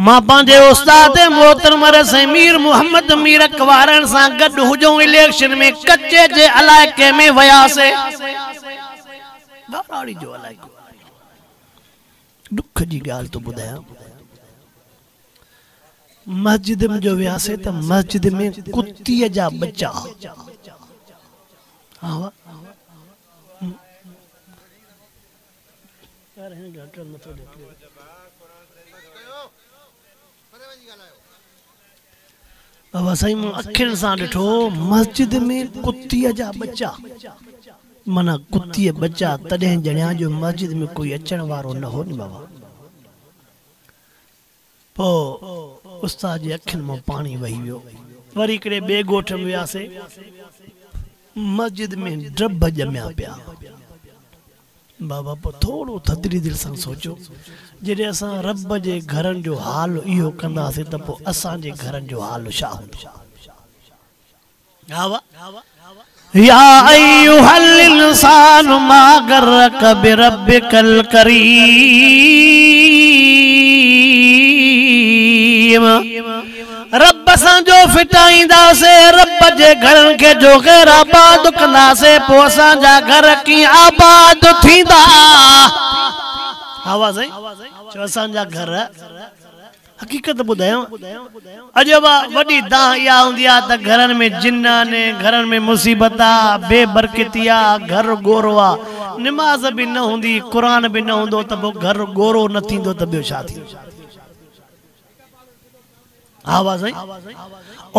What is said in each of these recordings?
मां पांजे उस्ताद मोहतरम रसे मीर मोहम्मद मीर अकवारन सां गॾु हुजो इलेक्शन में कच्चे जे इलाइके में वयासे गाड़ी जो इलाइको दुख जी गाल तो बुधाया मस्जिद में जो वयासे त मस्जिद में कुत्ती जा बच्चा हाँ बाबा साईं मूं अखियुनि सां ॾिठो मस्जिद में कुत्तीअ जा बच्चा माना कुत्तीअ बच्चा तॾहिं ॼणिया जो मस्जिद में कोई अचण वारो न हो नी बाबा पोइ उस्ताद जी अखियुनि मां पाणी वही वियो वरी हिकिड़े ॿिए ॻोठ में वियासीं मस्जिद में ड्रब ॼमिया पिया बाबा पोइ थोरो थदरी दिलि सां सोचो जॾहिं असां रब जे घरनि जो हाल इहो कंदासीं त पोइ असांजे घरनि जो हाल छा हूंदो या अय्युहल इंसान मा गर्रक बिरब्बिकल करीम रब सां जो फिटाईंदासे रब जे घरनि खे जो ग़ैर आबाद कंदासे पोइ असांजा घर कीअं आबाद थींदा आवाज़ आई चो असांजा घर हकीकत ॿुधायो अॼु वॾी दाह इहा हूंदी आहे त घरनि में जिन आहिनि घरनि में मुसीबत आहे बेबरकती आहे घर गोरो आहे निमाज़ बि न हूंदी क़ुर बि न हूंदो त पोइ घर गोरो न थींदो त ॿियो छा थींदो आवाज़ आई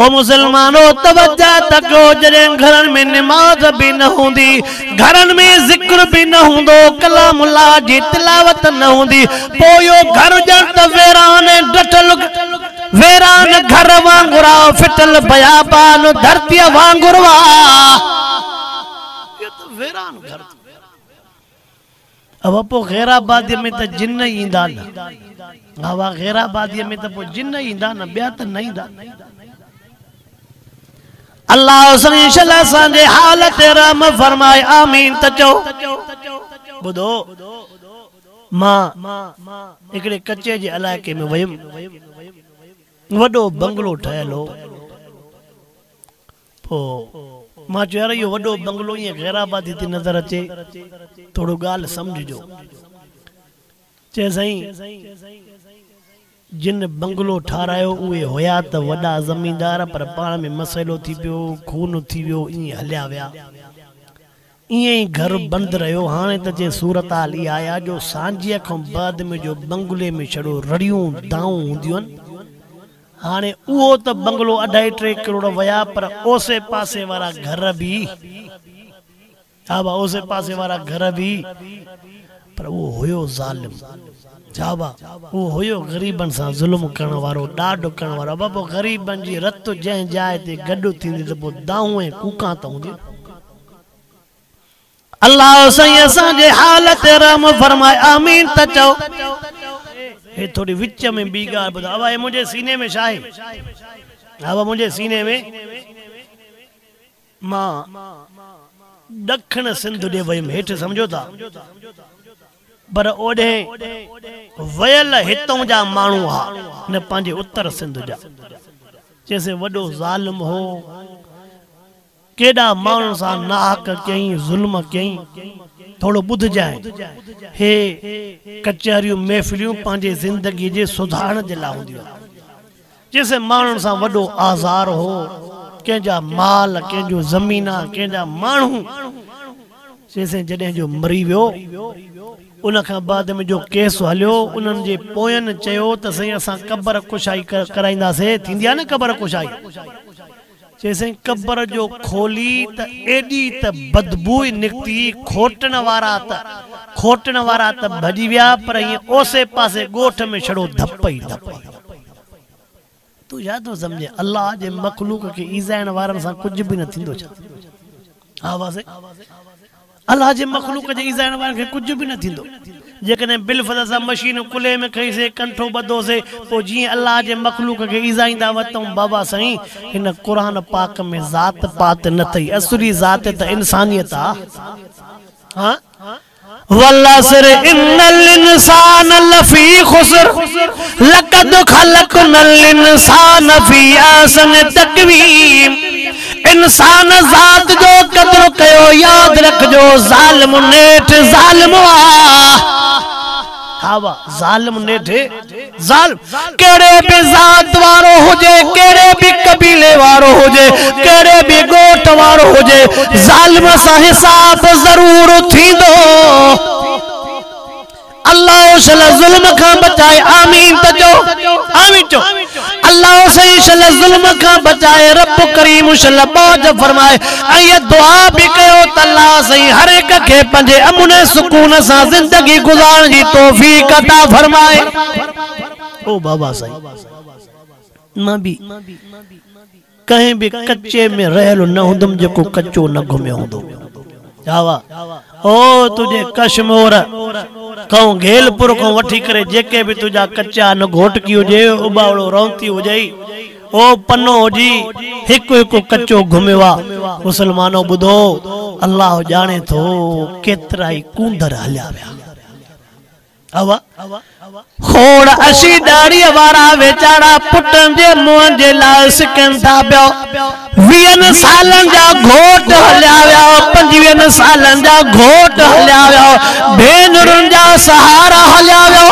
ओ मुसलमानो तवज्जो तको जॾहिं घरनि में निमाज़ बि न हूंदी घरनि में ज़िक्र बि न हूंदो कलाम अल्लाह जी तिलावत न हूंदी पोइ इहो घर ॼण त वेरान डटल वेरान घर वांगुर फिटल बयाबान धरतीअ वांगुर वेरान घर अब पोइ ग़ैराबादी में त जिन ईंदा न हवा ग़ैराबादी में त पोइ जिन ईंदा न ॿिया त न ईंदा अल्लाह सल्लल्लाहु असांजे हाल ते रहम फरमाए आमीन त चओ ॿुधो मां हिकिड़े कच्चे जे इलाइके में वयुमि वॾो बंगलो ठहियल हो पोइ मां चयो यार इहो वॾो बंगलो ईअं ग़ैराबादी थी नज़र अचे थोरो ॻाल्हि सम्झिजो चए साईं जिन बंगलो ठारायो उहे हुया त वॾा ज़मींदार पर पाण में मसइलो थी पियो खून थी वियो ईअं हलिया विया ईअं ई घर बंदि रहियो हाणे त जे सूरत हाल इहा आया जो सांझीअ खां बाद में जो बंगले में छड़ो रड़ियूं दाऊं हूंदियूं आहिनि हाणे उहो त बंगलो 2.5-3 करोड़ वया पर ओसे पासे वारा घर भी हा बा ओसे पासे वारा घर भी पर वो हुयो ज़ालिम जाबा वो हुयो गरीबन सा जुल्म करण वारो डाढो करण वारो बाबा गरीबन जी रत जंहिं जाइ ते गॾु थींदी त पोइ दाऊं ऐं कूका त हूंदियूं अल्लाह साईं असांजे हाल ते रहम फरमाए आमीन त चओ हे थोड़ी विच में बी ॻाल्हि ॿुधा अब मुंहिंजे सीने में छा आहे अब मुंहिंजे सीने में मां ॾखण सिंध ॾे वयुमि हेठि सम्झो था पर ओॾे वयल हितों जा माण्हू हा न पंहिंजे उत्तर सिंध जा जैसे वॾो ज़ालिम हो केॾा माण्हुनि सां नाहक कयईं ज़ुल्म कयईं थोड़ो ॿुधजाए हे कचहरियूं महफ़िलियूं पंहिंजे ज़िंदगी जे सुधारण जे लाइ हूंदियूं जैसे माण्हुनि सां वॾो आज़ार हो कंहिंजा माल कंहिंजो ज़मीना कंहिंजा माण्हू जैसे जॾहिं जो मरी वियो उन खां बाद में जो केस हलियो उन्हनि जे पोयनि चयो त साईं असां क़बर कुशाई कराईंदासीं थींदी आहे न क़बर कुशाई जैसे क़बर जो खोली त एडी त बदबू निकती खोटण वारा त भॼी विया पर ईअं ओसे पासे ॻोठ में छड़ो धप ई धप तू याद तो समझे अल्लाह जे मखलूक के ईज़ाइण वारनि सां कुछ भी न थींदो छा आवाज़ अल्लाह जे मखलूक जे ईज़ाइण वारनि खे कुछ भी न थींदो जेकॾहिं बिलफज़ सां मशीन कुले में खईसे कंठो ॿधोसे पोइ जीअं अल्लाह जे मखलूक खे ईज़ाईंदा वतऊं बाबा साईं हिन क़ुरान पाक में ज़ात पात न अथई असली ज़ात त इंसानियत आहे हाँ वल्लसर इन्नल इंसान लफी खुसर लक़द खलक़नल इंसान फी अहसन तक़वीम। इंसान ज़ात जो कदर कयो याद रखजो, ज़ालिम नेठ ज़ालिम हावा ज़ालिम नेठे ज़ालिम। केड़े भी ज़ात वारो हुजे, केड़े भी कबीले वारो हुजे, केड़े भी गोठ वारो हुजे, ज़ालिम सा हिसाब जरूर थींदो। अल्लाह शल जुल्म का बचाए, आमीन तजो आमीन चो। अल्लाह सही शल जुल्म का बचाए, रब करीम शल मौज फरमाए। ये दुआ भी कयो त अल्लाह सही हर एक के पंजे अमन सुकून सा जिंदगी गुजारण जी तौफीक अता फरमाए। ओ बाबा सही मां भी कहीं भी कच्चे में रहलो न हुंदम जेको कच्चो न घुमियो हुंदो। जावा ओ तुझे कश्मीर कहूं घेलपुर को वठी करे जेके भी तुझा कच्चा न घोटकी हुजे, उबावड़ो रौंती हुजे, ओ पन्नो हुजी, हिकु हिकु कच्चो घुमिवा। मुसलमानो बुधो, अल्लाह जाने थो केतरा ही कूंदर हलिया विया। अवा खोड़ अशी दाड़ी वारा वेचारा पुटन जे मुंह जे लाइ सिकन था पियो। 20 सालन जा घोट हलिया विया, 25 सालन जा घोट हलिया विया, भेनरुन जा सहारा हलिया विया,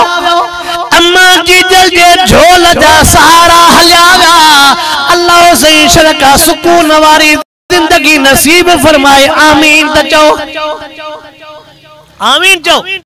अम्मा जीजल जे झोल जा सहारा हलिया विया। अल्लाह सही शरका सुकून वारी जिंदगी नसीब फरमाए, आमीन त चओ आमीन चओ।